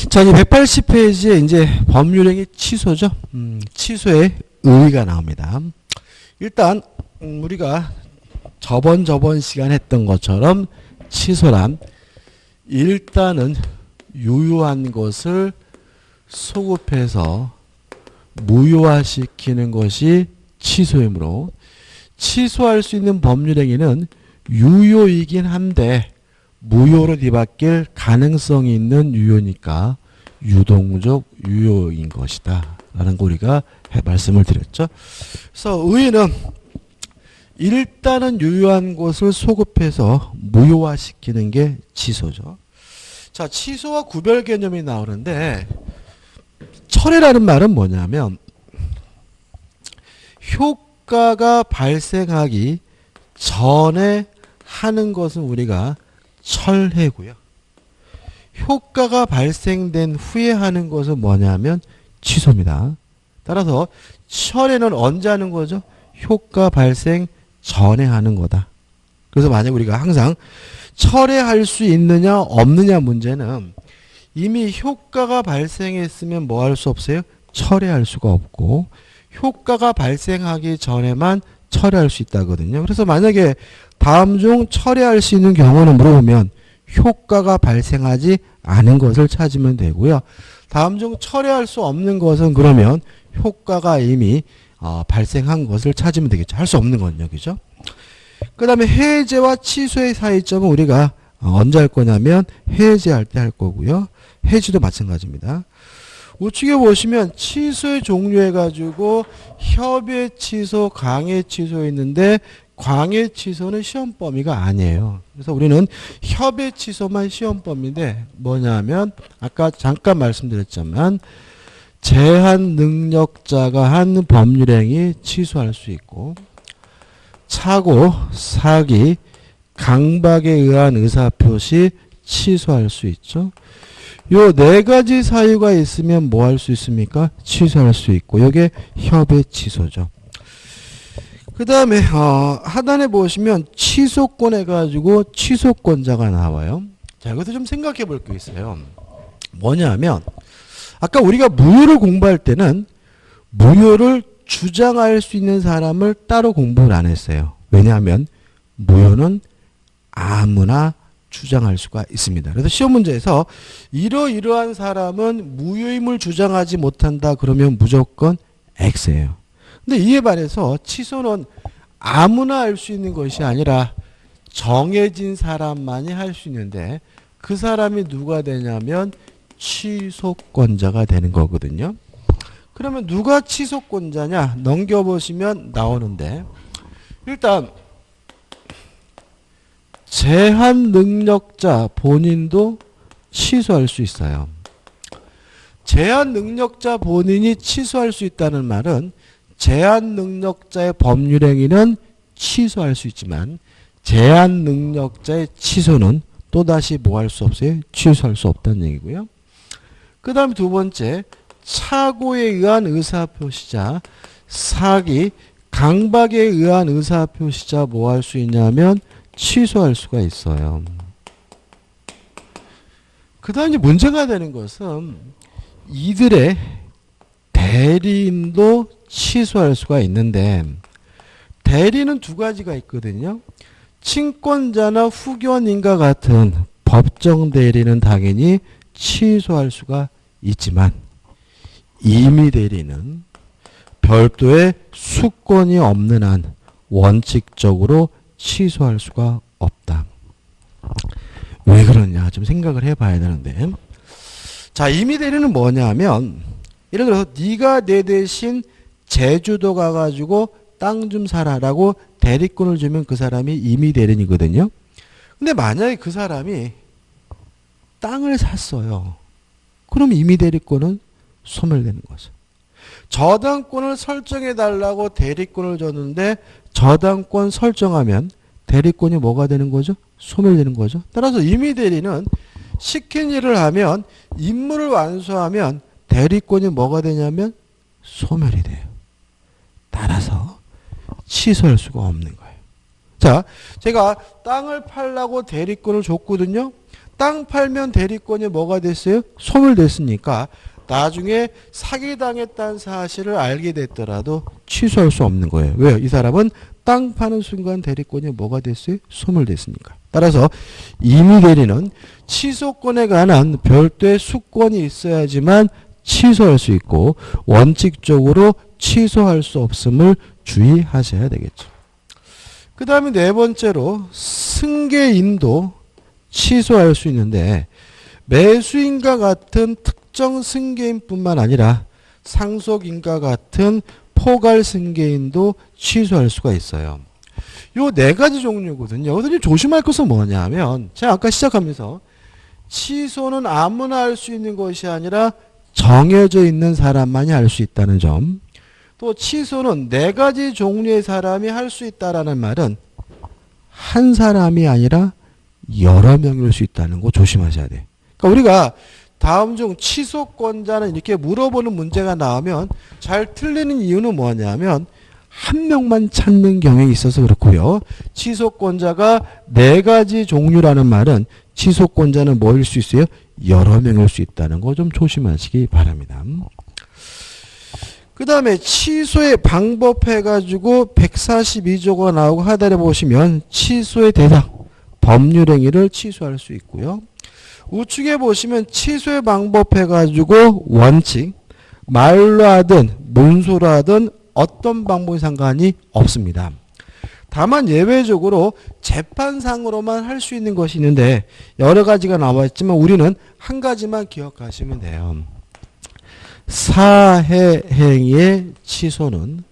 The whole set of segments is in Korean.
자, 이 180페이지에 이제 법률행위 취소죠. 취소의 의의가 나옵니다. 일단 우리가 저번 시간 했던 것처럼 취소란 일단은 유효한 것을 소급해서 무효화시키는 것이 취소이므로 취소할 수 있는 법률행위는 유효이긴 한데 무효로 뒤바뀔 가능성이 있는 유효니까 유동적 유효인 것이다 라는 거 우리가 말씀을 드렸죠. 그래서 의의는 일단은 유효한 것을 소급해서 무효화시키는 게 취소죠. 자, 취소와 구별 개념이 나오는데 철회라는 말은 뭐냐면 효과가 발생하기 전에 하는 것은 우리가 철회고요. 효과가 발생된 후에 하는 것은 뭐냐면 취소입니다. 따라서 철회는 언제 하는 거죠? 효과 발생 전에 하는 거다. 그래서 만약 우리가 항상 철회할 수 있느냐 없느냐 문제는 이미 효과가 발생했으면 뭐 할 수 없어요? 철회할 수가 없고 효과가 발생하기 전에만 철회할 수 있다거든요. 그래서 만약에 다음 중 철회할 수 있는 경우는 물어보면 효과가 발생하지 않은 것을 찾으면 되고요. 다음 중 철회할 수 없는 것은 그러면 효과가 이미 발생한 것을 찾으면 되겠죠. 할 수 없는 건요. 그죠? 그 다음에 해제와 취소의 사이점은 우리가 언제 할 거냐면 해제할 때 할 거고요. 해지도 마찬가지입니다. 우측에 보시면 취소의 종류해가지고 협의 취소, 강의 취소 있는데 광의 취소는 시험 범위가 아니에요. 그래서 우리는 협의 취소만 시험 범위인데 뭐냐면 아까 잠깐 말씀드렸지만 제한 능력자가 한 법률행위 취소할 수 있고 착오, 사기, 강박에 의한 의사표시 취소할 수 있죠. 요 네 가지 사유가 있으면 뭐 할 수 있습니까? 취소할 수 있고 이게 협의 취소죠. 그 다음에 하단에 보시면 취소권 해가지고 취소권자가 나와요. 자, 여기서 좀 생각해 볼 게 있어요. 뭐냐면 아까 우리가 무효를 공부할 때는 무효를 주장할 수 있는 사람을 따로 공부를 안 했어요. 왜냐하면 무효는 아무나 주장할 수가 있습니다. 그래서 시험 문제에서 이러이러한 사람은 무효임을 주장하지 못한다 그러면 무조건 X예요. 근데 이에 반해서 취소는 아무나 할 수 있는 것이 아니라 정해진 사람만이 할 수 있는데 그 사람이 누가 되냐면 취소권자가 되는 거거든요. 그러면 누가 취소권자냐 넘겨보시면 나오는데 일단 제한 능력자 본인도 취소할 수 있어요. 제한 능력자 본인이 취소할 수 있다는 말은 제한 능력자의 법률행위는 취소할 수 있지만 제한 능력자의 취소는 또다시 뭐 할 수 없어요? 취소할 수 없다는 얘기고요. 그 다음 두 번째 착오에 의한 의사표시자 사기 강박에 의한 의사표시자 뭐 할 수 있냐면 취소할 수가 있어요. 그 다음 이제 문제가 되는 것은 이들의 대리인도 취소할 수가 있는데 대리는 두 가지가 있거든요. 친권자나 후견인과 같은 법정 대리는 당연히 취소할 수가 있지만 임의 대리는 별도의 수권이 없는 한 원칙적으로 취소할 수가 없다. 왜 그러냐 좀 생각을 해봐야 되는데 자 임의 대리는 뭐냐면 예를 들어서 네가 내 대신 제주도 가가지고 땅 좀 사라라고 대리권을 주면 그 사람이 임의 대리인이거든요. 근데 만약에 그 사람이 땅을 샀어요. 그럼 임의 대리권은 소멸되는 거죠. 저당권을 설정해달라고 대리권을 줬는데 저당권 설정하면 대리권이 뭐가 되는 거죠? 소멸되는 거죠. 따라서 임의 대리는 시킨 일을 하면 임무를 완수하면 대리권이 뭐가 되냐면 소멸이 돼요. 따라서 취소할 수가 없는 거예요. 자, 제가 땅을 팔라고 대리권을 줬거든요. 땅 팔면 대리권이 뭐가 됐어요? 소멸됐으니까 나중에 사기당했다는 사실을 알게 됐더라도 취소할 수 없는 거예요. 왜요? 이 사람은 땅 파는 순간 대리권이 뭐가 됐어요? 소멸됐으니까. 따라서 임의대리는 취소권에 관한 별도의 수권이 있어야지만 취소할 수 있고 원칙적으로 취소할 수 없음을 주의하셔야 되겠죠. 그 다음에 네 번째로 승계인도 취소할 수 있는데 매수인과 같은 특정 승계인뿐만 아니라 상속인과 같은 포괄 승계인도 취소할 수가 있어요. 요 네 가지 종류거든요. 여기서 조심할 것은 뭐냐면 제가 아까 시작하면서 취소는 아무나 할 수 있는 것이 아니라 정해져 있는 사람만이 할 수 있다는 점. 또 취소는 네 가지 종류의 사람이 할 수 있다라는 말은 한 사람이 아니라 여러 명일 수 있다는 거 조심하셔야 돼요. 그러니까 우리가 다음 중 취소권자는 이렇게 물어보는 문제가 나오면 잘 틀리는 이유는 뭐냐면 한 명만 찾는 경향이 있어서 그렇고요. 취소권자가 네 가지 종류라는 말은 취소권자는 뭐일 수 있어요? 여러 명일 수 있다는 거 좀 조심하시기 바랍니다. 그 다음에 취소의 방법 해가지고 142조가 나오고 하단에 보시면 취소의 대상, 법률행위를 취소할 수 있고요. 우측에 보시면 취소의 방법 해가지고 원칙, 말로 하든 문서로 하든 어떤 방법이 상관이 없습니다. 다만 예외적으로 재판상으로만 할 수 있는 것이 있는데 여러 가지가 나와 있지만 우리는 한 가지만 기억하시면 돼요. 사해 행위의 취소는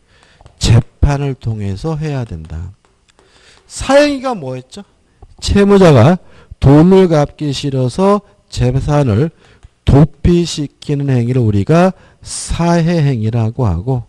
재판을 통해서 해야 된다. 사행위가 뭐였죠? 채무자가 돈을 갚기 싫어서 재산을 도피시키는 행위를 우리가 사해행위라고 하고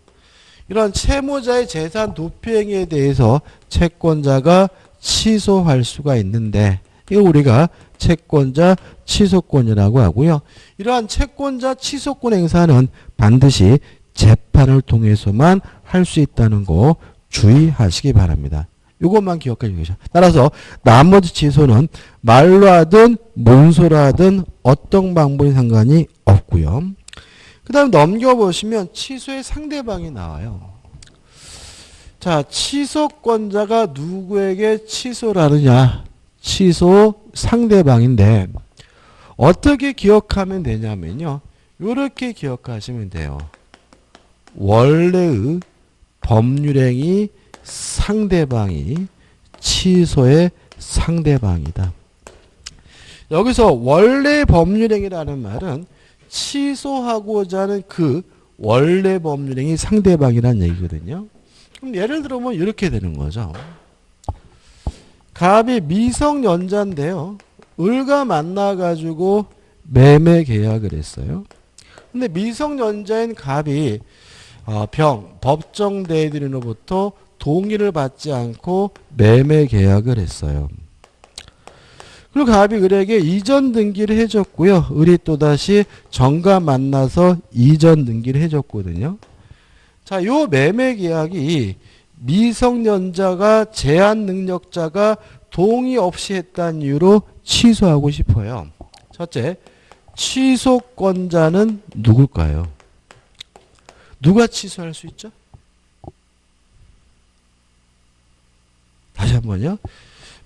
이런 채무자의 재산 도피 행위에 대해서 채권자가 취소할 수가 있는데 이거 우리가 채권자 취소권이라고 하고요. 이러한 채권자 취소권 행사는 반드시 재판을 통해서만 할 수 있다는 거 주의하시기 바랍니다. 이것만 기억해 주시죠. 따라서 나머지 취소는 말로 하든 문서로 하든 어떤 방법이 상관이 없고요. 그 다음 넘겨보시면 취소의 상대방이 나와요. 자, 취소권자가 누구에게 취소를 하느냐? 취소 상대방인데 어떻게 기억하면 되냐면요. 이렇게 기억하시면 돼요. 원래의 법률행위 상대방이 취소의 상대방이다. 여기서 원래 법률행위라는 말은 취소하고자 하는 그 원래 법률행위 상대방이라는 얘기거든요. 그럼 예를 들어보면 이렇게 되는 거죠. 갑이 미성년자인데요. 을과 만나가지고 매매 계약을 했어요. 근데 미성년자인 갑이 법정 대리인으로부터 동의를 받지 않고 매매 계약을 했어요. 그리고 갑이 을에게 이전 등기를 해줬고요. 을이 또다시 정과 만나서 이전 등기를 해줬거든요. 자, 요 매매 계약이 미성년자가 제한 능력자가 동의 없이 했다는 이유로 취소하고 싶어요. 첫째, 취소권자는 누굴까요? 누가 취소할 수 있죠? 다시 한번요.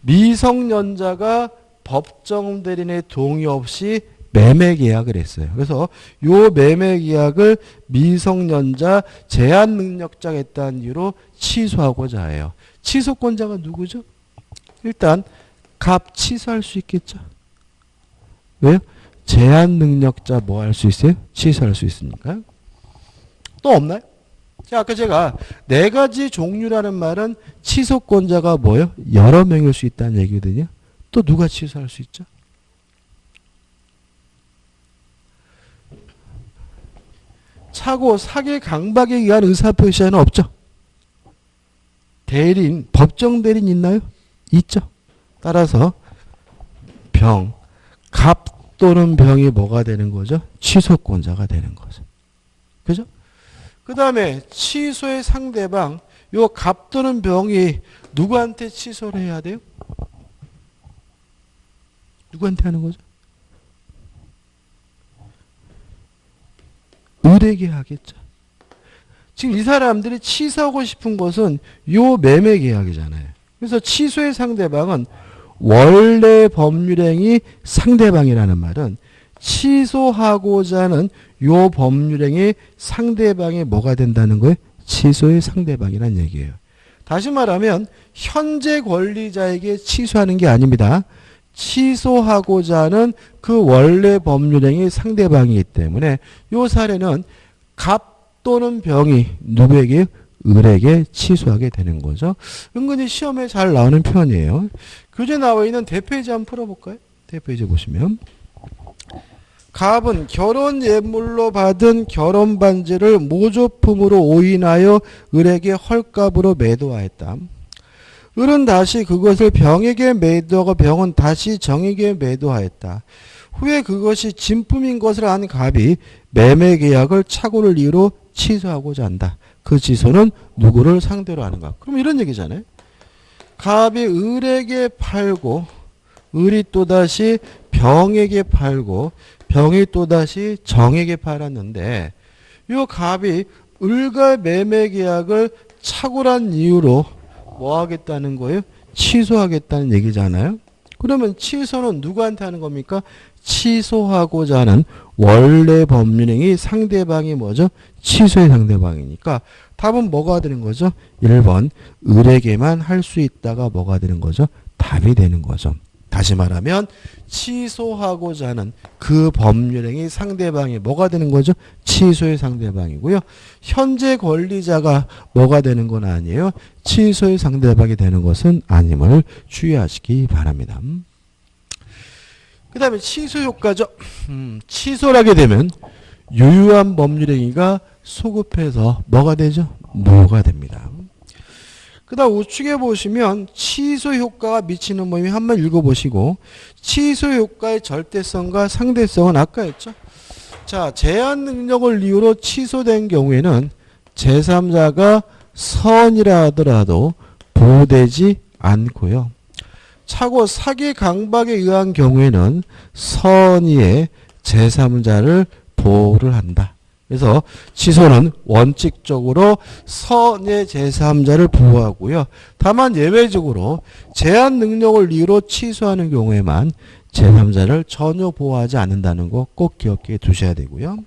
미성년자가 법정 대리인의 동의 없이 매매 계약을 했어요. 그래서 요 매매 계약을 미성년자 제한 능력자가 했다는 이유로 취소하고자 해요. 취소권자가 누구죠? 일단 갑 취소할 수 있겠죠. 왜요? 제한 능력자 뭐 할 수 있어요? 취소할 수 있으니까요. 또 없나요? 자, 아까 제가 네 가지 종류라는 말은 취소권자가 뭐예요? 여러 명일 수 있다는 얘기거든요. 또 누가 취소할 수 있죠? 차고 사기 강박에 의한 의사표시에는 없죠. 대리인, 법정 대리인 있나요? 있죠. 따라서 갑 또는 병이 뭐가 되는 거죠? 취소권자가 되는 거죠. 그죠? 그 다음에 취소의 상대방, 요 갑 또는 병이 누구한테 취소를 해야 돼요? 누구한테 하는 거죠? 을에게 하겠죠. 지금 이 사람들이 취소하고 싶은 것은 요 매매 계약이잖아요. 그래서 취소의 상대방은 원래 법률행위 상대방이라는 말은 취소하고자 하는 요 법률행위 상대방이 뭐가 된다는 거예요? 취소의 상대방이란 얘기예요. 다시 말하면 현재 권리자에게 취소하는 게 아닙니다. 취소하고자 하는 그 원래 법률행위 상대방이기 때문에 요 사례는 갑 또는 병이 누구에게? 을에게 취소하게 되는 거죠. 은근히 시험에 잘 나오는 표현이에요. 교재 나와 있는 대표이제 한번 풀어볼까요? 대표이제 보시면 갑은 결혼 예물로 받은 결혼 반지를 모조품으로 오인하여 을에게 헐값으로 매도하였다. 을은 다시 그것을 병에게 매도하고 병은 다시 정에게 매도하였다. 후에 그것이 진품인 것을 안 갑이 매매 계약을 착오를 이유로 취소하고자 한다. 그 취소는 누구를 상대로 하는가? 그럼 이런 얘기잖아요. 갑이 을에게 팔고 을이 또다시 병에게 팔고 병이 또다시 정에게 팔았는데 이 갑이 을과 매매 계약을 착오란 이유로 뭐 하겠다는 거예요? 취소하겠다는 얘기잖아요. 그러면 취소는 누구한테 하는 겁니까? 취소하고자 하는 원래 법률행위 상대방이 뭐죠? 취소의 상대방이니까 답은 뭐가 되는 거죠? 1번 을에게만 할 수 있다가 뭐가 되는 거죠? 답이 되는 거죠. 다시 말하면 취소하고자 하는 그 법률행위 상대방이 뭐가 되는 거죠? 취소의 상대방이고요. 현재 권리자가 뭐가 되는 건 아니에요. 취소의 상대방이 되는 것은 아님을 주의하시기 바랍니다. 그 다음에 취소 효과죠. 취소를 하게 되면 유효한 법률행위가 소급해서 뭐가 되죠? 무효가 됩니다. 그 다음 우측에 보시면 취소 효과가 미치는 모임이 한번 읽어보시고 취소 효과의 절대성과 상대성은 아까 했죠. 자, 제한 능력을 이유로 취소된 경우에는 제3자가 선이라 하더라도 보호되지 않고요. 차고 사기 강박에 의한 경우에는 선의의 제3자를 보호를 한다. 그래서 취소는 원칙적으로 선의 제3자를 보호하고요. 다만 예외적으로 제한 능력을 이유로 취소하는 경우에만 제3자를 전혀 보호하지 않는다는 거 꼭 기억해 두셔야 되고요.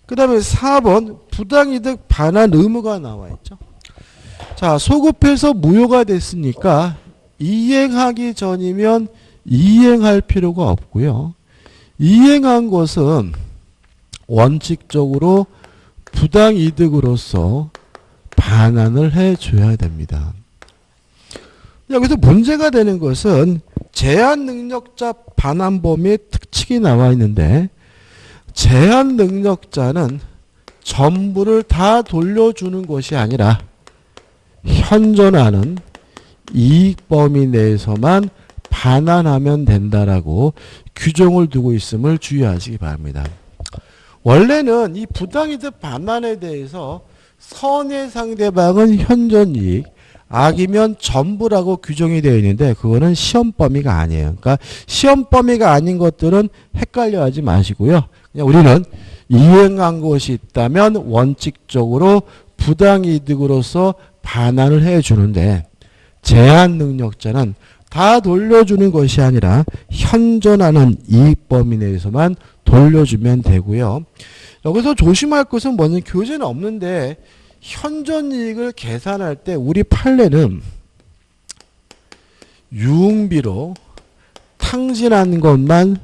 그 다음에 4번 부당이득 반환 의무가 나와 있죠. 자, 소급해서 무효가 됐으니까 이행하기 전이면 이행할 필요가 없고요. 이행한 것은 원칙적으로 부당이득으로서 반환을 해줘야 됩니다. 여기서 문제가 되는 것은 제한능력자 반환 범위의 특칙이 나와 있는데 제한능력자는 전부를 다 돌려주는 것이 아니라 현존하는 이익 범위 내에서만 반환하면 된다라고 규정을 두고 있음을 주의하시기 바랍니다. 원래는 이 부당이득 반환에 대해서 선의 상대방은 현존이익, 악이면 전부라고 규정이 되어 있는데 그거는 시험 범위가 아니에요. 그러니까 시험 범위가 아닌 것들은 헷갈려 하지 마시고요. 그냥 우리는 이행한 것이 있다면 원칙적으로 부당이득으로서 반환을 해주는데 제한 능력자는 다 돌려주는 것이 아니라 현존하는 이익 범위 내에서만 돌려주면 되고요. 여기서 조심할 것은 뭐냐면 교재는 없는데 현존이익을 계산할 때 우리 판례는 유흥비로 탕진한 것만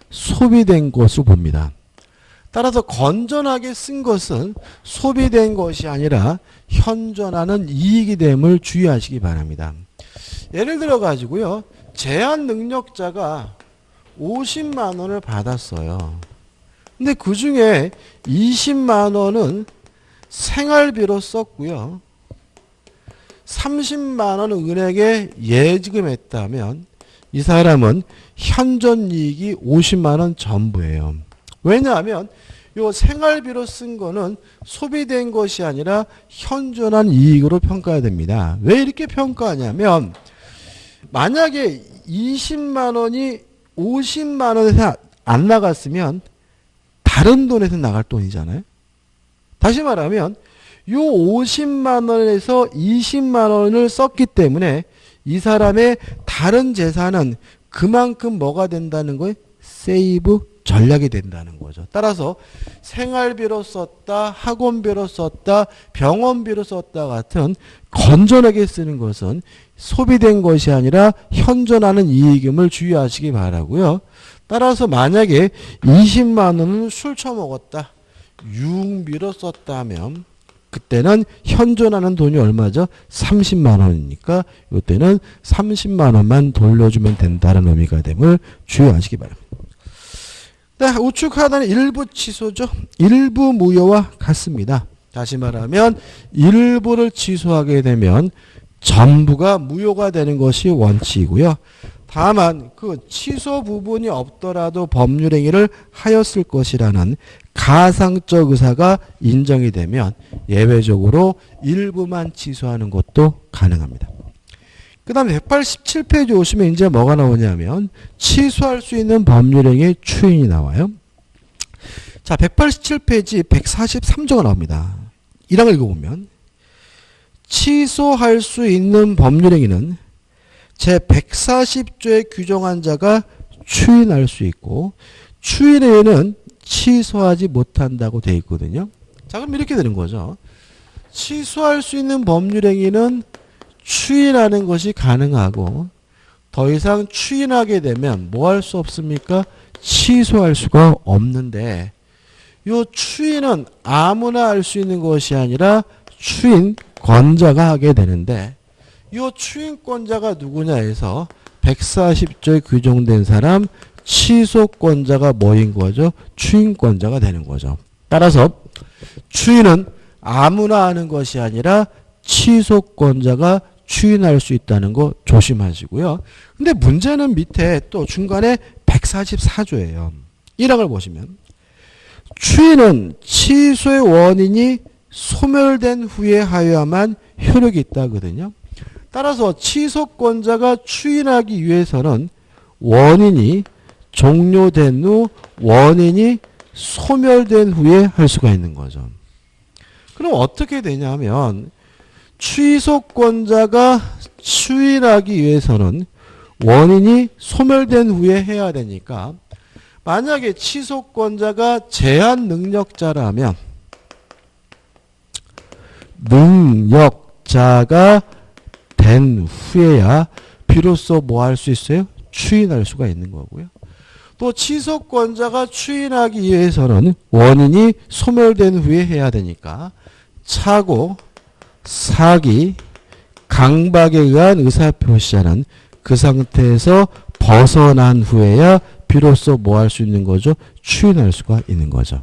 소비된 것으로 봅니다. 따라서 건전하게 쓴 것은 소비된 것이 아니라 현존하는 이익이 됨을 주의하시기 바랍니다. 예를 들어 가지고요. 제한 능력자가 50만 원을 받았어요. 근데 그 중에 20만 원은 생활비로 썼고요. 30만 원은 은행에 예지금했다면 이 사람은 현존이익이 50만 원 전부예요. 왜냐하면 요 생활비로 쓴 거는 소비된 것이 아니라 현존한 이익으로 평가해야 됩니다. 왜 이렇게 평가하냐면 만약에 20만 원이 50만 원에서 안 나갔으면 다른 돈에서 나갈 돈이잖아요. 다시 말하면 요 50만 원에서 20만 원을 썼기 때문에 이 사람의 다른 재산은 그만큼 뭐가 된다는 거예요? 세이브 전략이 된다는 거죠. 따라서 생활비로 썼다, 학원비로 썼다, 병원비로 썼다 같은 건전하게 쓰는 것은 소비된 것이 아니라 현존하는 이익임을 주의하시기 바라고요. 따라서 만약에 20만 원은 술 처먹었다, 유흥비로 썼다면 그때는 현존하는 돈이 얼마죠? 30만 원이니까 이때는 30만 원만 돌려주면 된다는 의미가 됨을 주의하시기 바랍니다. 네, 우측 하단은 일부 취소죠. 일부 무효와 같습니다. 다시 말하면 일부를 취소하게 되면 전부가 무효가 되는 것이 원칙이고요. 다만 그 취소 부분이 없더라도 법률행위를 하였을 것이라는 가상적 의사가 인정이 되면 예외적으로 일부만 취소하는 것도 가능합니다. 그 다음에 187페이지 오시면 이제 뭐가 나오냐면 취소할 수 있는 법률행위의 추인이 나와요. 자, 187페이지 143조가 나옵니다. 1항을 읽어보면 취소할 수 있는 법률행위는 제140조에 규정한 자가 추인할 수 있고 추인행위는 취소하지 못한다고 되어 있거든요. 자, 그럼 이렇게 되는 거죠. 취소할 수 있는 법률행위는 추인하는 것이 가능하고 더 이상 추인하게 되면 뭐 할 수 없습니까? 취소할 수가 없는데 요 추인은 아무나 할 수 있는 것이 아니라 추인권자가 하게 되는데 요 추인권자가 누구냐 해서 140조에 규정된 사람 취소권자가 뭐인 거죠? 추인권자가 되는 거죠. 따라서 추인은 아무나 하는 것이 아니라 취소권자가 추인할 수 있다는 거 조심하시고요. 근데 문제는 밑에 또 중간에 144조예요. 1항을 보시면 추인은 취소의 원인이 소멸된 후에 하여야만 효력이 있다거든요. 따라서 취소권자가 추인하기 위해서는 원인이 종료된 후 원인이 소멸된 후에 할 수가 있는 거죠. 그럼 어떻게 되냐면 취소권자가 추인하기 위해서는 원인이 소멸된 후에 해야 되니까 만약에 취소권자가 제한 능력자라면 능력자가 된 후에야 비로소 뭐 할 수 있어요? 추인할 수가 있는 거고요. 또 취소권자가 추인하기 위해서는 원인이 소멸된 후에 해야 되니까 착오, 사기, 강박에 의한 의사표시자는 그 상태에서 벗어난 후에야 비로소 뭐 할 수 있는 거죠? 추인할 수가 있는 거죠.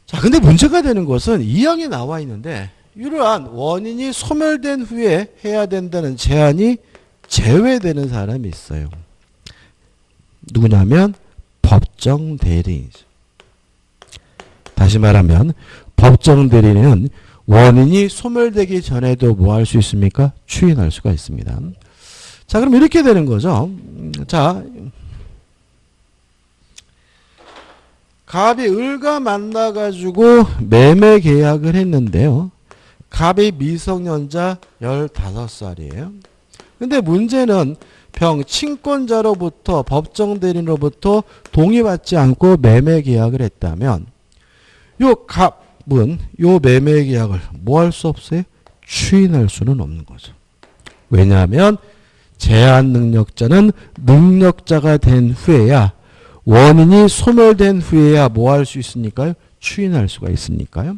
자, 근데 문제가 되는 것은 이 항에 나와 있는데 이러한 원인이 소멸된 후에 해야 된다는 제한이 제외되는 사람이 있어요. 누구냐면 법정 대리인이죠. 다시 말하면 법정 대리인은 원인이 소멸되기 전에도 뭐 할 수 있습니까? 추인할 수가 있습니다. 자, 그럼 이렇게 되는 거죠. 자, 갑이 을과 만나가지고 매매 계약을 했는데요. 갑이 미성년자 15살이에요. 근데 문제는 친권자로부터 법정 대리인으로부터 동의받지 않고 매매 계약을 했다면 요 갑은 요 매매 계약을 뭐 할 수 없어요? 추인할 수는 없는 거죠. 왜냐하면 제한 능력자는 능력자가 된 후에야 원인이 소멸된 후에야 뭐 할 수 있으니까요? 추인할 수가 있으니까요.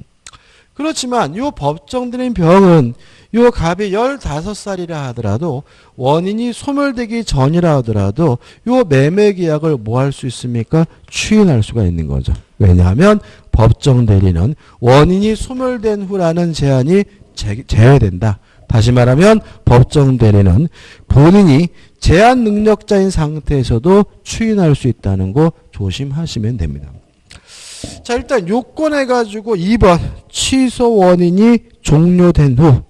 그렇지만 요 법정 대리인 병은 요 갑이 15살이라 하더라도 원인이 소멸되기 전이라 하더라도 요 매매 계약을 뭐 할 수 있습니까? 추인할 수가 있는 거죠. 왜냐하면 법정 대리는 원인이 소멸된 후라는 제한이 제외된다. 다시 말하면 법정 대리는 본인이 제한 능력자인 상태에서도 추인할 수 있다는 거 조심하시면 됩니다. 자, 일단 요건해가지고 2번 취소 원인이 종료된 후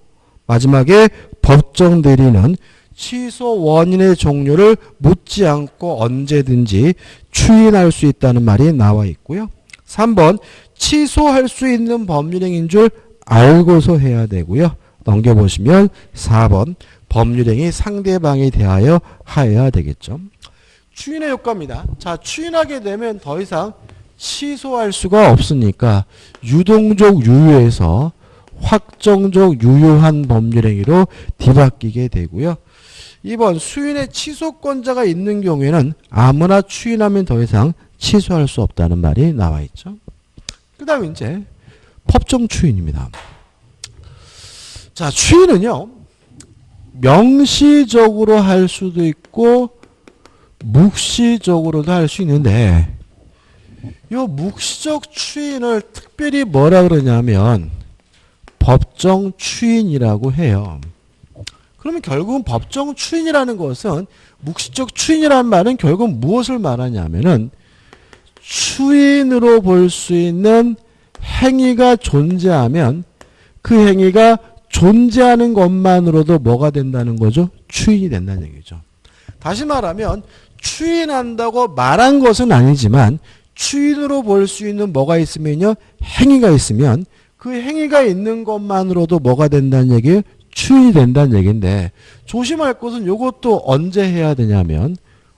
마지막에 법정 대리는 취소 원인의 종류를 묻지 않고 언제든지 추인할 수 있다는 말이 나와 있고요. 3번 취소할 수 있는 법률행위인 줄 알고서 해야 되고요. 넘겨보시면 4번 법률행위 상대방에 대하여 하여야 되겠죠. 추인의 효과입니다. 자, 추인하게 되면 더 이상 취소할 수가 없으니까 유동적 유효에서 확정적 유효한 법률행위로 뒤바뀌게 되고요. 2번 수인의 취소권자가 있는 경우에는 아무나 추인하면 더 이상 취소할 수 없다는 말이 나와 있죠. 그 다음에 이제 법정 추인입니다. 자, 추인은요, 명시적으로 할 수도 있고 묵시적으로도 할 수 있는데, 요 묵시적 추인을 특별히 뭐라 그러냐면 법정 추인이라고 해요. 그러면 결국은 법정 추인이라는 것은, 묵시적 추인이라는 말은 결국 무엇을 말하냐면은 추인으로 볼 수 있는 행위가 존재하면 그 행위가 존재하는 것만으로도 뭐가 된다는 거죠? 추인이 된다는 얘기죠. 다시 말하면 추인한다고 말한 것은 아니지만 추인으로 볼 수 있는 뭐가 있으면요, 행위가 있으면 그 행위가 있는 것만으로도 뭐가 된다는 얘기예요? 추인이 된다는 얘기인데, 조심할 것은 이것도 언제 해야 되냐면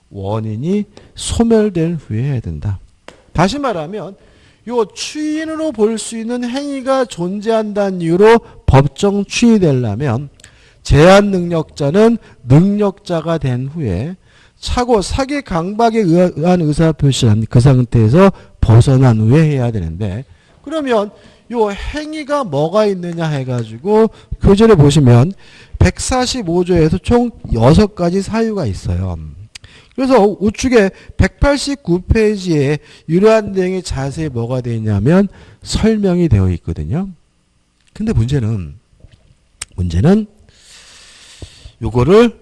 원인이 소멸된 후에 해야 된다. 다시 말하면 요 추인으로 볼 수 있는 행위가 존재한다는 이유로 법정 추인이 되려면 제한 능력자는 능력자가 된 후에 차고 사기 강박에 의한 의사표시한 그 상태에서 벗어난 후에 해야 되는데, 그러면 요 행위가 뭐가 있느냐 해가지고 교재를 보시면 145조에서 총 6가지 사유가 있어요. 그래서 우측에 189페이지에 이러한 내용이 자세히 뭐가 되어 있냐면 설명이 되어 있거든요. 근데 문제는 요거를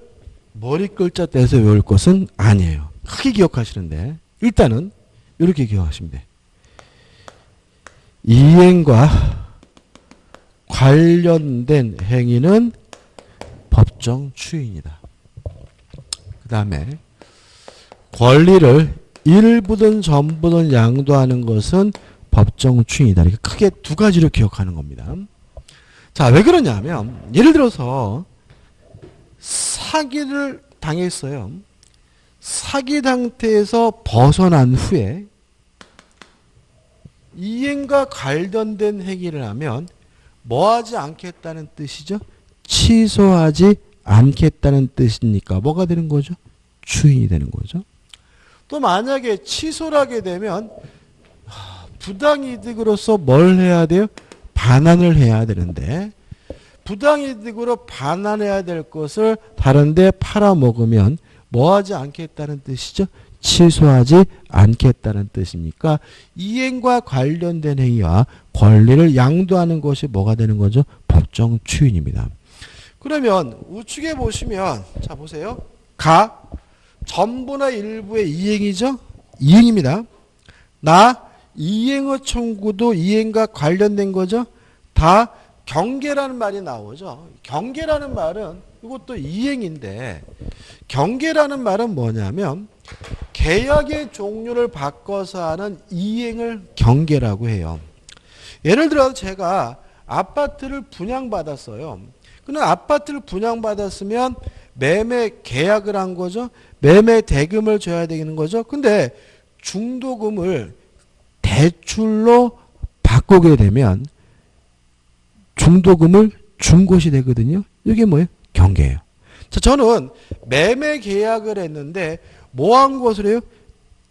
머리 글자 떼서 외울 것은 아니에요. 크게 기억하시는데 일단은 이렇게 기억하시면 돼. 이행과 관련된 행위는 법정 추인이다. 그 다음에 권리를 일부든 전부든 양도하는 것은 법정 추인이다. 이렇게 크게 두 가지로 기억하는 겁니다. 자, 왜 그러냐면 예를 들어서 사기를 당했어요. 사기 상태에서 벗어난 후에 이행과 관련된 행위를 하면 뭐하지 않겠다는 뜻이죠? 취소하지 않겠다는 뜻이니까 뭐가 되는 거죠? 추인이 되는 거죠. 또 만약에 취소를 하게 되면 부당이득으로서 뭘 해야 돼요? 반환을 해야 되는데, 부당이득으로 반환해야 될 것을 다른 데 팔아먹으면 뭐하지 않겠다는 뜻이죠? 취소하지 않겠다는 뜻이니까 이행과 관련된 행위와 권리를 양도하는 것이 뭐가 되는 거죠? 법정 추인입니다. 그러면 우측에 보시면, 자 보세요. 가 전부나 일부의 이행이죠? 이행입니다. 나 이행의 청구도 이행과 관련된 거죠? 다 경계라는 말이 나오죠. 경계라는 말은 이것도 이행인데, 경계라는 말은 뭐냐면 계약의 종류를 바꿔서 하는 이행을 경계라고 해요. 예를 들어서 제가 아파트를 분양받았어요. 근데 아파트를 분양받았으면 매매 계약을 한 거죠. 매매 대금을 줘야 되는 거죠. 근데 중도금을 대출로 바꾸게 되면 중도금을 준 것이 되거든요. 이게 뭐예요? 경계예요. 자, 저는 매매 계약을 했는데 뭐 한 것을 해요?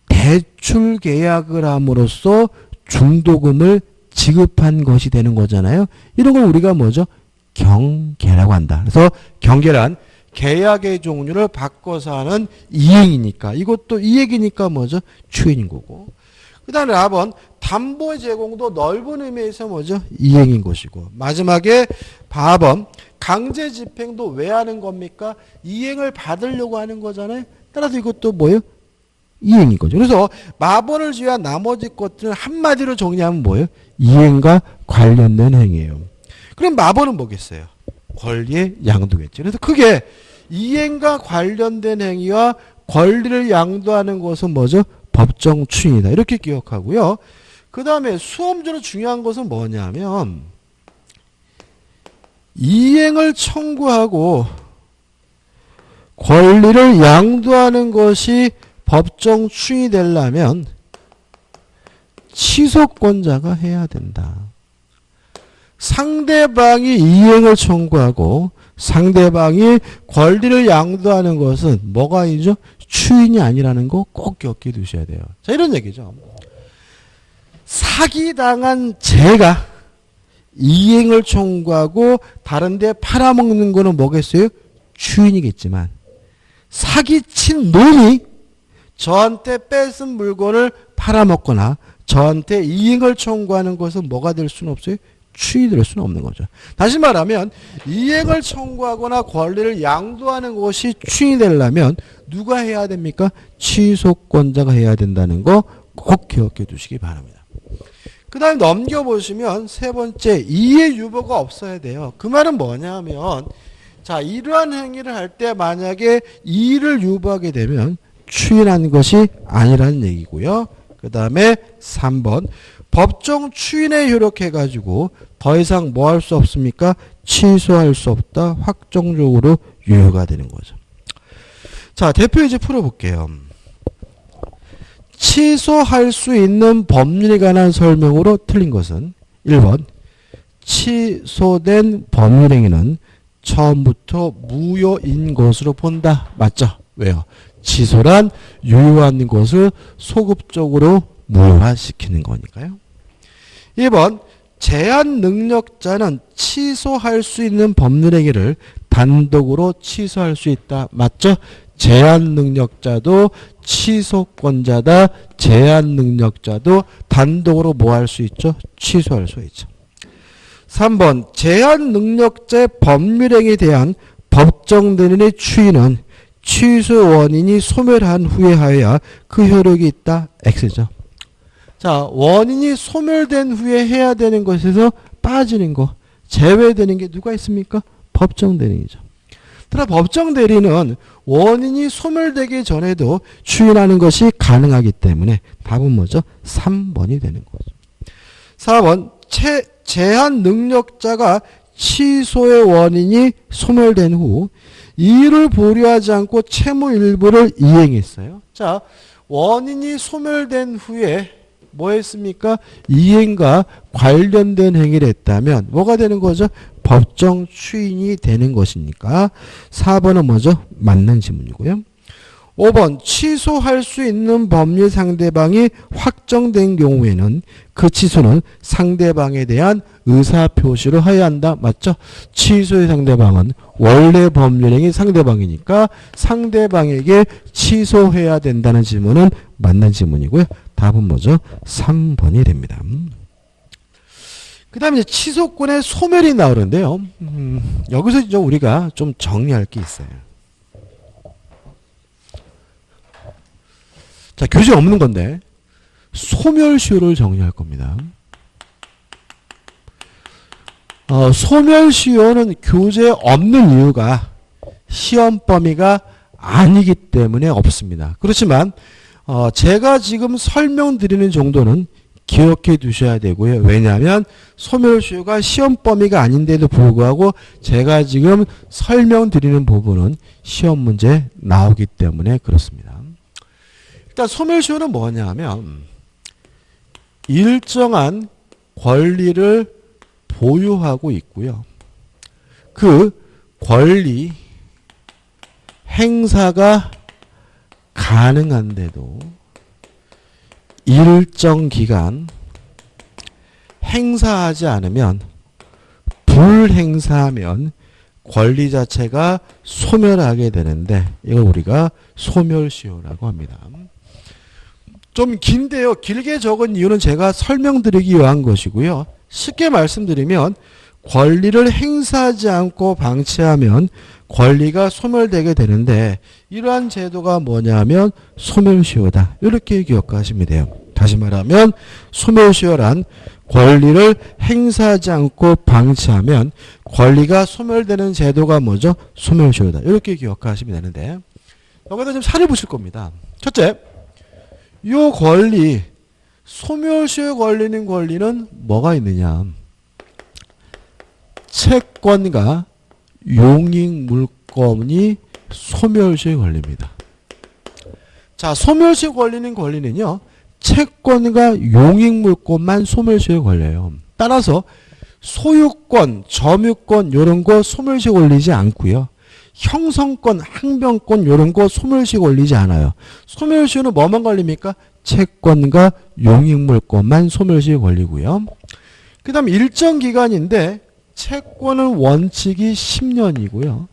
대출 계약을 함으로써 중도금을 지급한 것이 되는 거잖아요. 이런 걸 우리가 뭐죠? 경계라고 한다. 그래서 경계란 계약의 종류를 바꿔서 하는 이행이니까, 이것도 이행이니까 뭐죠? 추인인 거고. 그 다음에 4번 담보의 제공도 넓은 의미에서 뭐죠? 이행인 것이고. 마지막에 4번 강제 집행도 왜 하는 겁니까? 이행을 받으려고 하는 거잖아요. 따라서 이것도 뭐예요? 이행인 거죠. 그래서 마번을 제외한 나머지 것들은 한마디로 정리하면 뭐예요? 이행과 관련된 행위예요. 그럼 마번은 뭐겠어요? 권리의 양도겠죠. 그래서 크게 이행과 관련된 행위와 권리를 양도하는 것은 뭐죠? 법정 추인이다. 이렇게 기억하고요. 그 다음에 수험적으로 중요한 것은 뭐냐면 이행을 청구하고 권리를 양도하는 것이 법정 추인이 되려면 취소권자가 해야 된다. 상대방이 이행을 청구하고 상대방이 권리를 양도하는 것은 뭐가 아니죠? 추인이 아니라는 거 꼭 기억해 두셔야 돼요. 자, 이런 얘기죠. 사기당한 제가 이행을 청구하고 다른 데 팔아먹는 거는 뭐겠어요? 추인이겠지만 사기친 놈이 저한테 뺏은 물건을 팔아먹거나 저한테 이행을 청구하는 것은 뭐가 될 수는 없어요? 추인이 될 수는 없는 거죠. 다시 말하면 이행을 청구하거나 권리를 양도하는 것이 추인이 되려면 누가 해야 됩니까? 취소권자가 해야 된다는 거 꼭 기억해 두시기 바랍니다. 그 다음에 넘겨보시면 세 번째, 이해 유보가 없어야 돼요. 그 말은 뭐냐면 자, 이러한 행위를 할 때 만약에 이의를 유보하게 되면 추인한 것이 아니라는 얘기고요. 그 다음에 3번, 법정 추인에 효력해가지고 더 이상 뭐 할 수 없습니까? 취소할 수 없다. 확정적으로 유효가 되는 거죠. 자, 대표 이제 풀어볼게요. 취소할 수 있는 법률에 관한 설명으로 틀린 것은 1번, 취소된 법률행위는 처음부터 무효인 것으로 본다. 맞죠? 왜요? 취소란 유효한 것을 소급적으로 무효화시키는 거니까요. 2번, 제한 능력자는 취소할 수 있는 법률행위를 단독으로 취소할 수 있다. 맞죠? 제한 능력자도 취소권자다. 제한 능력자도 단독으로 뭐 할 수 있죠? 취소할 수 있죠. 3번, 제한 능력자의 법률행위에 대한 법정 대리인의 추인은 취소 원인이 소멸한 후에 하여야 그 효력이 있다. X죠. 자, 원인이 소멸된 후에 해야 되는 것에서 빠지는 거, 제외되는 게 누가 있습니까? 법정 대리인이죠. 그러나 법정 대리는 원인이 소멸되기 전에도 추인하는 것이 가능하기 때문에 답은 뭐죠? 3번이 되는 거죠. 4번, 제한 능력자가 취소의 원인이 소멸된 후 이의를 보류하지 않고 채무 일부를 이행했어요. 자, 원인이 소멸된 후에 뭐 했습니까? 이행과 관련된 행위를 했다면 뭐가 되는 거죠? 법정 추인이 되는 것이니까 4번은 뭐죠? 맞는 지문이고요. 5번, 취소할 수 있는 법률 상대방이 확정된 경우에는 그 취소는 상대방에 대한 의사표시를 하여야 한다. 맞죠? 취소의 상대방은 원래 법률행위 상대방이니까 상대방에게 취소해야 된다는 지문은 맞는 지문이고요. 답은 뭐죠? 3번이 됩니다. 그 다음에 취소권의 소멸이 나오는데요. 여기서 이제 우리가 좀 정리할 게 있어요. 자, 교재 없는 건데 소멸시효를 정리할 겁니다. 소멸시효는 교재에 없는 이유가 시험 범위가 아니기 때문에 없습니다. 그렇지만 제가 지금 설명드리는 정도는 기억해 두셔야 되고요. 왜냐하면 소멸시효가 시험 범위가 아닌데도 불구하고 제가 지금 설명드리는 부분은 시험 문제에 나오기 때문에 그렇습니다. 일단 소멸시효는 뭐냐면 일정한 권리를 보유하고 있고요. 그 권리 행사가 가능한데도 일정 기간 행사하지 않으면 불행사하면 권리 자체가 소멸하게 되는데 이걸 우리가 소멸시효라고 합니다. 좀 긴데요. 길게 적은 이유는 제가 설명드리기 위한 것이고요. 쉽게 말씀드리면 권리를 행사하지 않고 방치하면 권리가 소멸되게 되는데 이러한 제도가 뭐냐면 소멸시효다. 이렇게 기억하시면 돼요. 다시 말하면 소멸시효란 권리를 행사하지 않고 방치하면 권리가 소멸되는 제도가 뭐죠? 소멸시효다. 이렇게 기억하시면 되는데 여기다 좀 살을 보실 겁니다. 첫째, 요 권리, 소멸시효에 걸리는 권리는 뭐가 있느냐? 채권과 용익물권이 소멸시효에 걸립니다. 자, 소멸시효에 걸리는 권리는요, 채권과 용익물권만 소멸시효에 걸려요. 따라서 소유권, 점유권 이런 거 소멸시효에 걸리지 않고요. 형성권, 항변권 이런 거 소멸시효에 걸리지 않아요. 소멸시효는 뭐만 걸립니까? 채권과 용익물권만 소멸시효에 걸리고요. 그 다음 일정 기간인데 채권은 원칙이 10년이고요.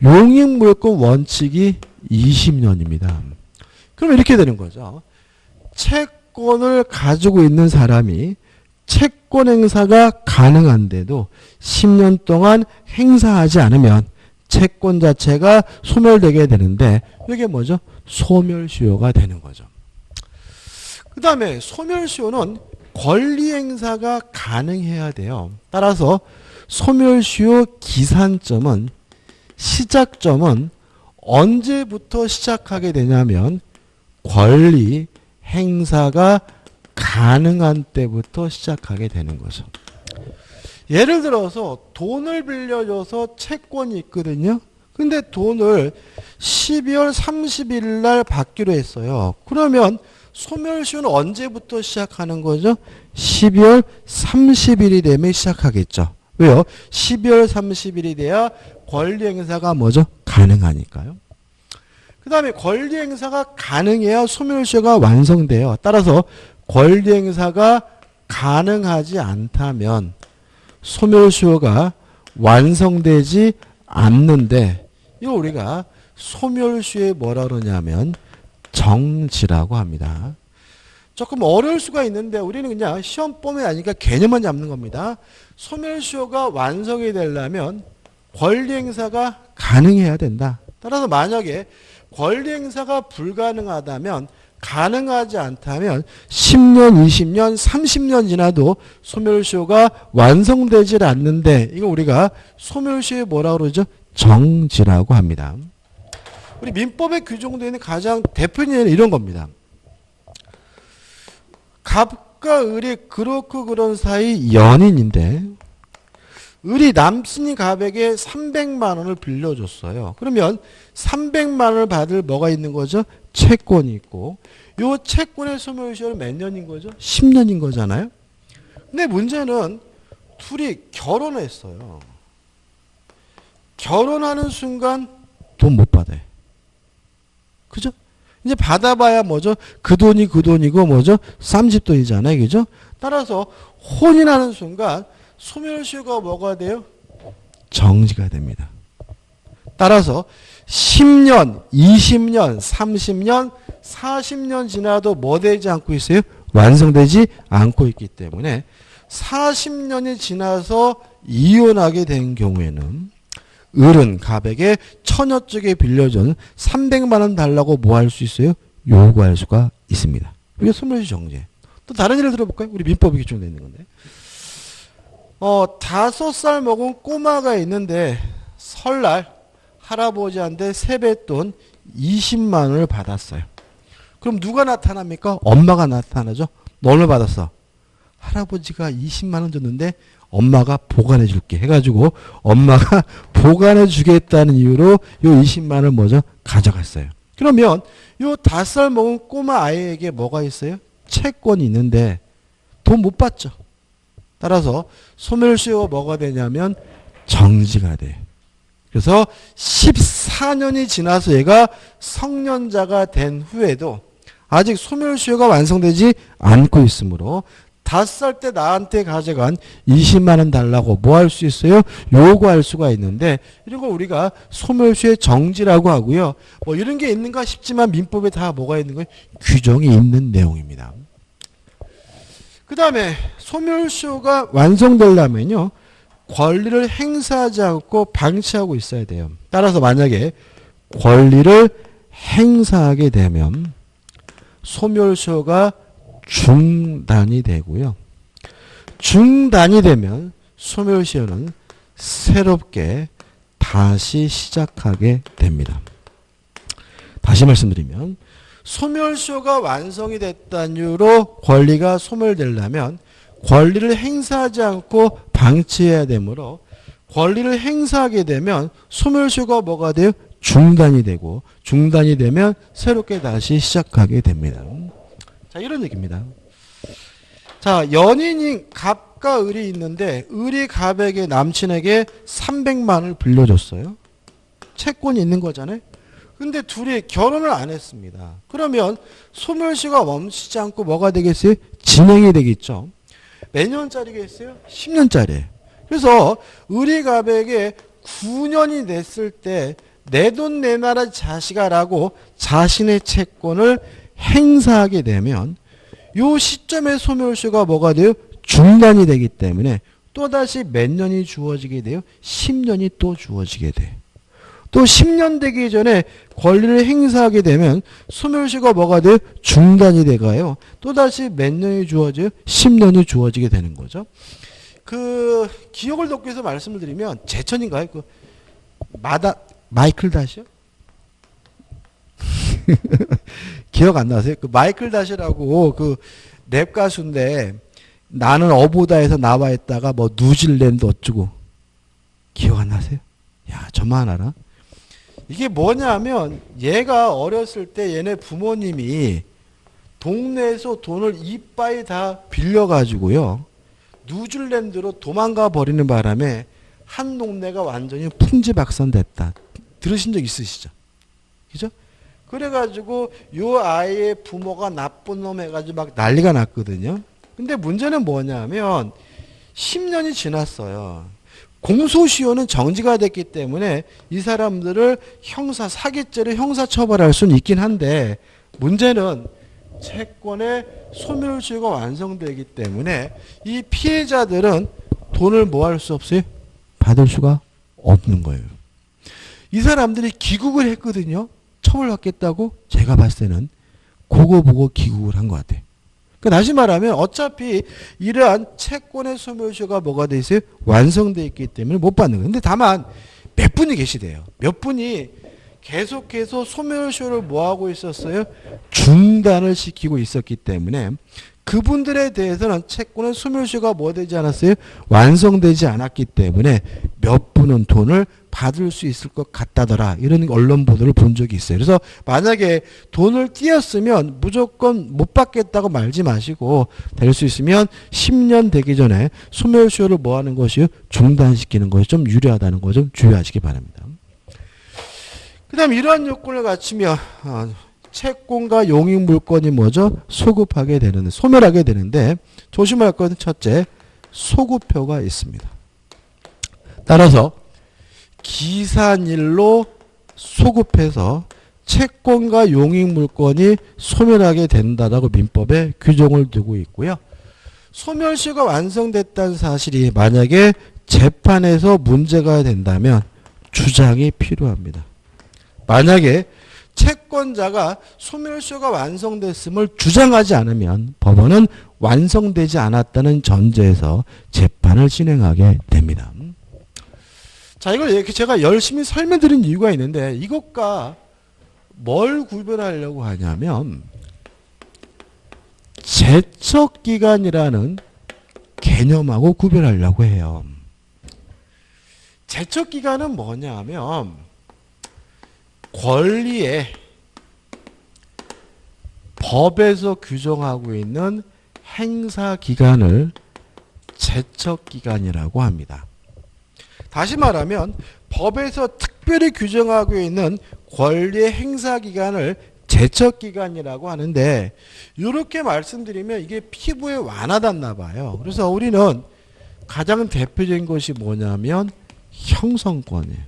용익물권 원칙이 20년입니다. 그럼 이렇게 되는 거죠. 채권을 가지고 있는 사람이 채권 행사가 가능한데도 10년 동안 행사하지 않으면 채권 자체가 소멸되게 되는데 이게 뭐죠? 소멸시효가 되는 거죠. 그 다음에 소멸시효는 권리 행사가 가능해야 돼요. 따라서 소멸시효 기산점은 시작점은 언제부터 시작하게 되냐면 권리 행사가 가능한 때부터 시작하게 되는 거죠. 예를 들어서 돈을 빌려줘서 채권이 있거든요. 근데 돈을 12월 30일 날 받기로 했어요. 그러면 소멸시효는 언제부터 시작하는 거죠? 12월 30일이 되면 시작하겠죠. 왜요? 12월 30일이 돼야 권리 행사가 뭐죠? 가능하니까요. 그 다음에 권리 행사가 가능해야 소멸시효가 완성돼요. 따라서 권리 행사가 가능하지 않다면 소멸시효가 완성되지 않는데 이거 우리가 소멸시효에 뭐라 그러냐면 정지라고 합니다. 조금 어려울 수가 있는데 우리는 그냥 시험범위 아니니까 개념만 잡는 겁니다. 소멸시효가 완성이 되려면 권리 행사가 가능해야 된다. 따라서 만약에 권리 행사가 불가능하다면 가능하지 않다면 10년, 20년, 30년 지나도 소멸시효가 완성되질 않는데 이거 우리가 소멸시효에 뭐라고 그러죠? 정지라고 합니다. 우리 민법에 규정되어 있는 가장 대표적인 예는 이런 겁니다. 갑과 을이 그렇고 그런 사이 연인인데 을이 남순이 갑에게 300만 원을 빌려줬어요. 그러면 300만 원을 받을 뭐가 있는 거죠? 채권이 있고 이 채권의 소멸시효는 몇 년인 거죠? 10년인 거잖아요. 근데 문제는 둘이 결혼했어요. 결혼하는 순간 돈 못 받아요. 그죠? 이제 받아봐야 뭐죠? 그 돈이 그 돈이고 뭐죠? 쌈짓돈이잖아요. 그죠? 따라서 혼인하는 순간 소멸시효가 뭐가 돼요? 정지가 됩니다. 따라서 10년, 20년, 30년, 40년 지나도 뭐 되지 않고 있어요? 완성되지 않고 있기 때문에 40년이 지나서 이혼하게 된 경우에는 을은 갑에게 처녀 쪽에 빌려준 300만 원 달라고 뭐 할 수 있어요? 요구할 수가 있습니다. 이게 소멸시효 정지. 또 다른 예를 들어볼까요? 우리 민법이 규정되어 있는 건데. 5살 먹은 꼬마가 있는데 설날 할아버지한테 세뱃돈 20만 원을 받았어요. 그럼 누가 나타납니까? 엄마가 나타나죠. 너 얼마 받았어? 할아버지가 20만 원 줬는데 엄마가 보관해 줄게 해가지고 엄마가 보관해 주겠다는 이유로 요 20만 원을 뭐죠? 가져갔어요. 그러면 요 5살 먹은 꼬마 아이에게 뭐가 있어요? 채권이 있는데 돈 못 받죠. 따라서 소멸시효가 뭐가 되냐면 정지가 돼요. 그래서 14년이 지나서 얘가 성년자가 된 후에도 아직 소멸시효가 완성되지 않고 있으므로 5살 때 나한테 가져간 20만 원 달라고 뭐 할 수 있어요? 요구할 수가 있는데 이런 거 우리가 소멸시효의 정지라고 하고요. 뭐 이런 게 있는가 싶지만 민법에 다 뭐가 있는 거예요? 규정이 있는 내용입니다. 그 다음에 소멸시효가 완성되려면요. 권리를 행사하지 않고 방치하고 있어야 돼요. 따라서 만약에 권리를 행사하게 되면 소멸시효가 중단이 되고요. 중단이 되면 소멸시효는 새롭게 다시 시작하게 됩니다. 다시 말씀드리면 소멸시효가 완성이 됐다는 이유로 권리가 소멸되려면 권리를 행사하지 않고 방치해야 되므로 권리를 행사하게 되면 소멸시효가 뭐가 돼요? 중단이 되고 중단이 되면 새롭게 다시 시작하게 됩니다. 자, 이런 얘기입니다. 자, 연인인 갑과 을이 있는데 을이 갑에게 남친에게 300만 원을 빌려줬어요. 채권이 있는 거잖아요. 근데 둘이 결혼을 안 했습니다. 그러면 소멸시효가 멈추지 않고 뭐가 되겠어요? 진행이 되겠죠. 몇 년짜리겠어요? 10년짜리. 그래서 을이 갑에게 9년이 됐을 때 내 돈 내놔라 자식아라고 자신의 채권을 행사하게 되면 요 시점의 소멸시효가 뭐가 돼요? 중단이 되기 때문에 또다시 몇 년이 주어지게 돼요? 10년이 또 주어지게 돼요. 또 10년 되기 전에 권리를 행사하게 되면 소멸시효가 뭐가 돼요? 중단이 돼가요. 또다시 몇 년이 주어져요? 10년이 주어지게 되는 거죠. 그 기억을 돕기 위해서 말씀을 드리면 제천인가요? 그 마이클 다시요? 기억 안 나세요? 그 마이클 다시라고 그 랩 가수인데 나는 어보다에서 나와 있다가 뭐 뉴질랜드 어쩌고 기억 안 나세요? 야, 저만 알아? 이게 뭐냐면 얘가 어렸을 때 얘네 부모님이 동네에서 돈을 이빠이 다 빌려가지고요. 뉴질랜드로 도망가 버리는 바람에 한 동네가 완전히 풍지박산됐다. 들으신 적 있으시죠? 그죠? 그래가지고 요 아이의 부모가 나쁜 놈 해가지고 막 난리가 났거든요. 근데 문제는 뭐냐면 10년이 지났어요. 공소시효는 정지가 됐기 때문에 이 사람들을 사기죄로 형사처벌할 수는 있긴 한데 문제는 채권의 소멸시효가 완성되기 때문에 이 피해자들은 돈을 뭐 할 수 없어요? 받을 수가 없는 거예요. 이 사람들이 기국을 했거든요. 처벌받겠다고 제가 봤을 때는 그거 보고 기국을 한 것 같아요. 그러니까 다시 말하면 어차피 이러한 채권의 소멸시효가 뭐가 돼 있어요? 완성되어 있기 때문에 못 받는 거예요. 근데 다만 몇 분이 계시대요. 몇 분이 계속해서 소멸시효를 뭐하고 있었어요? 중단을 시키고 있었기 때문에 그분들에 대해서는 채권의 소멸시효가 뭐 되지 않았어요? 완성되지 않았기 때문에 몇 분은 돈을 받을 수 있을 것 같다더라. 이런 언론 보도를 본 적이 있어요. 그래서 만약에 돈을 띄었으면 무조건 못 받겠다고 말지 마시고 될 수 있으면 10년 되기 전에 소멸시효를 뭐 하는 것이요? 중단시키는 것이 좀 유리하다는 거 좀 주의하시기 바랍니다. 그 다음 이러한 요건을 갖추면 채권과 용익물권이 뭐죠? 소멸하게 되는데 조심할 것은 첫째, 소급표가 있습니다. 따라서 기산일로 소급해서 채권과 용익물권이 소멸하게 된다라고 민법에 규정을 두고 있고요. 소멸시효가 완성됐다는 사실이 만약에 재판에서 문제가 된다면 주장이 필요합니다. 만약에 채권자가 소멸시효가 완성됐음을 주장하지 않으면 법원은 완성되지 않았다는 전제에서 재판을 진행하게 됩니다. 자, 이걸 이렇게 제가 열심히 설명드린 이유가 있는데 이것과 뭘 구별하려고 하냐면 제척기간이라는 개념하고 구별하려고 해요. 제척기간은 뭐냐면 권리에 법에서 규정하고 있는 행사기간을 제척기간이라고 합니다. 다시 말하면 법에서 특별히 규정하고 있는 권리의 행사기간을 제척기간이라고 하는데 이렇게 말씀드리면 이게 피부에 와닿나 봐요. 그래서 우리는 가장 대표적인 것이 뭐냐면 형성권이에요.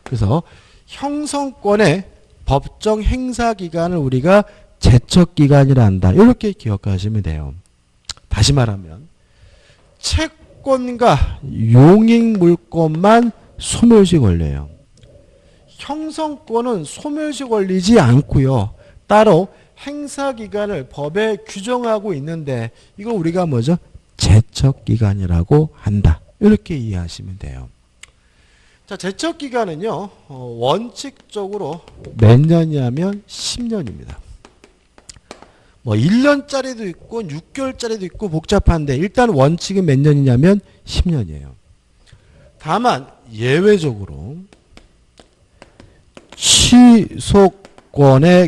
그래서 형성권의 법정 행사기간을 우리가 제척기간이라 한다. 이렇게 기억하시면 돼요. 다시 말하면 채권과 용익물권만 소멸시 걸려요. 형성권은 소멸시 걸리지 않고요. 따로 행사기간을 법에 규정하고 있는데 이걸 우리가 뭐죠? 제척기간이라고 한다. 이렇게 이해하시면 돼요. 자, 제척기간은요, 원칙적으로 몇 년이냐면 10년입니다. 뭐 1년짜리도 있고 6개월짜리도 있고 복잡한데 일단 원칙은 몇 년이냐면 10년이에요. 다만 예외적으로 취소권의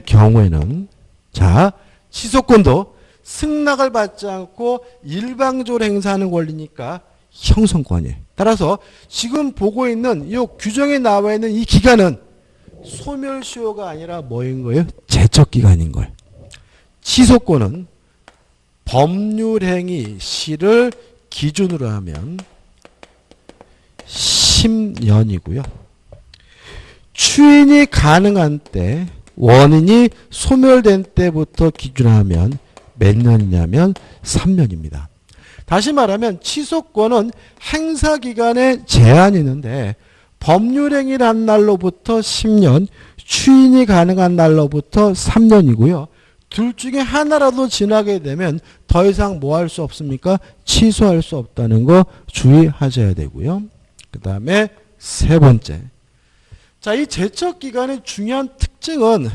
경우에는 자, 취소권도 승낙을 받지 않고 일방적으로 행사하는 권리니까 형성권이에요. 따라서 지금 보고 있는 이 규정에 나와 있는 이 기간은 소멸시효가 아니라 뭐인 거예요? 제척기간인 거예요. 취소권은 법률행위 시를 기준으로 하면 10년이고요. 추인이 가능한 때, 원인이 소멸된 때부터 기준하면 몇 년이냐면 3년입니다. 다시 말하면 취소권은 행사기간에 제한이 있는데 법률행위를 한 날로부터 10년, 추인이 가능한 날로부터 3년이고요. 둘 중에 하나라도 지나게 되면 더 이상 뭐 할 수 없습니까? 취소할 수 없다는 거 주의하셔야 되고요. 그 다음에 세 번째. 자, 이 제척기간의 중요한 특징은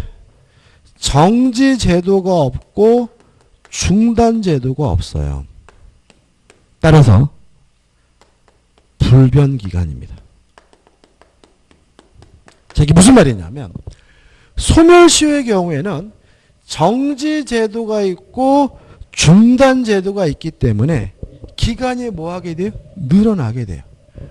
정지제도가 없고 중단제도가 없어요. 따라서 불변기간입니다. 자, 이게 무슨 말이냐면 소멸시효의 경우에는 정지제도가 있고 중단제도가 있기 때문에 기간이 뭐 하게 돼요? 늘어나게 돼요.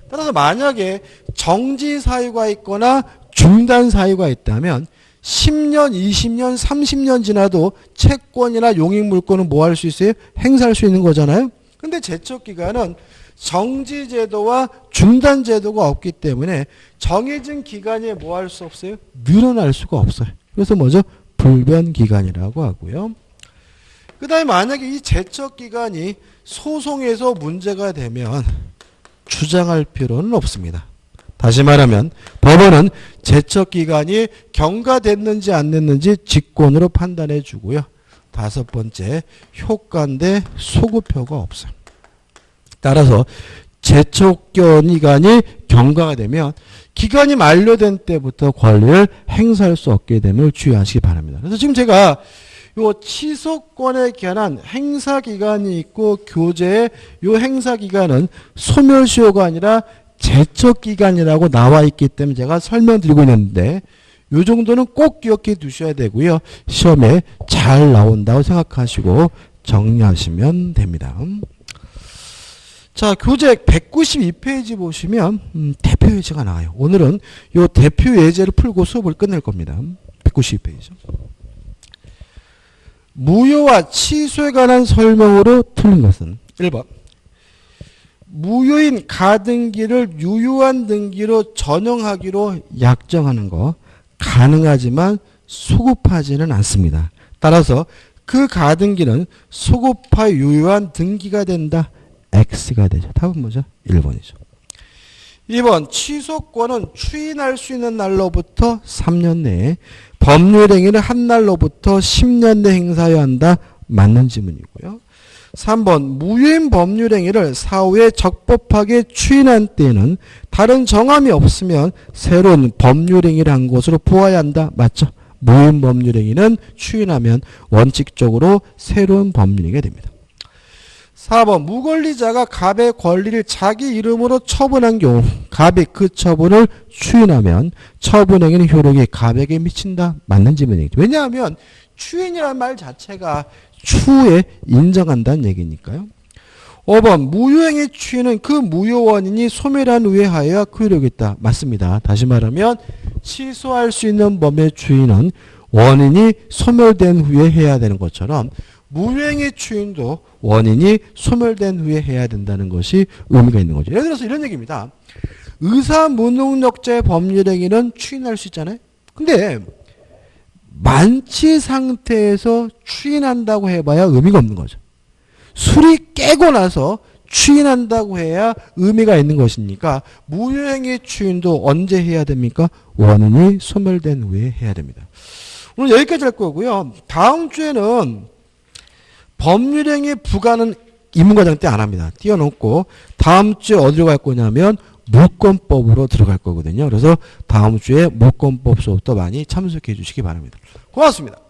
따라서 만약에 정지 사유가 있거나 중단 사유가 있다면 10년, 20년, 30년 지나도 채권이나 용익물권은 뭐 할 수 있어요? 행사할 수 있는 거잖아요. 근데 제척기간은 정지제도와 중단제도가 없기 때문에 정해진 기간에 뭐 할 수 없어요? 늘어날 수가 없어요. 그래서 뭐죠? 불변기간이라고 하고요. 그 다음에 만약에 이 제척기간이 소송에서 문제가 되면 주장할 필요는 없습니다. 다시 말하면 법원은 제척기간이 경과됐는지 안 됐는지 직권으로 판단해 주고요. 다섯 번째, 효과인데 소급효가 없어요. 따라서 제척기간이 경과가 되면 기간이 만료된 때부터 권리를 행사할 수 없게 됨을 주의하시기 바랍니다. 그래서 지금 제가 요 취소권에 관한 행사기간이 있고 교재에 요 행사기간은 소멸시효가 아니라 제척기간이라고 나와 있기 때문에 제가 설명드리고 있는데 요 정도는 꼭 기억해 두셔야 되고요. 시험에 잘 나온다고 생각하시고 정리하시면 됩니다. 자, 교재 192페이지 보시면 대표 예제가 나와요. 오늘은 요 대표 예제를 풀고 수업을 끝낼 겁니다. 192페이지. 무효와 취소에 관한 설명으로 틀린 것은 1번. 무효인 가등기를 유효한 등기로 전용하기로 약정하는 거 가능하지만 소급하지는 않습니다. 따라서 그 가등기는 소급하 유효한 등기가 된다. X가 되죠. 답은 뭐죠? 1번이죠. 2번. 취소권은 추인할 수 있는 날로부터 3년 내에 법률행위를 한 날로부터 10년 내 행사해야 한다. 맞는 지문이고요. 3번. 무효인 법률행위를 사후에 적법하게 추인한 때에는 다른 정함이 없으면 새로운 법률행위를 한 것으로 보아야 한다. 맞죠? 무효인 법률행위는 추인하면 원칙적으로 새로운 법률행위가 됩니다. 4번. 무권리자가 갑의 권리를 자기 이름으로 처분한 경우 갑이 그 처분을 추인하면 처분행위는 효력이 갑에게 미친다. 맞는 지문이죠. 왜냐하면 추인이라는 말 자체가 추후에 인정한다는 얘기니까요. 5번. 무효행위 추인은 그 무효 원인이 소멸한 후에 하여야 그 효력이 있다. 맞습니다. 다시 말하면 취소할 수 있는 범의 추인은 원인이 소멸된 후에 해야 되는 것처럼 무효행위 추인도 원인이 소멸된 후에 해야 된다는 것이 의미가 있는 거죠. 예를 들어서 이런 얘기입니다. 의사 무능력자의 법률행위는 추인할 수 있잖아요. 근데 만취 상태에서 추인한다고 해봐야 의미가 없는 거죠. 술이 깨고 나서 추인한다고 해야 의미가 있는 것이니까 무효행위 추인도 언제 해야 됩니까? 원인이 소멸된 후에 해야 됩니다. 오늘 여기까지 할 거고요. 다음 주에는 법률행위 부과는 인문과정 때 안 합니다. 띄워놓고 다음 주에 어디로 갈 거냐면 물권법으로 들어갈 거거든요. 그래서 다음 주에 물권법 수업도 많이 참석해 주시기 바랍니다. 고맙습니다.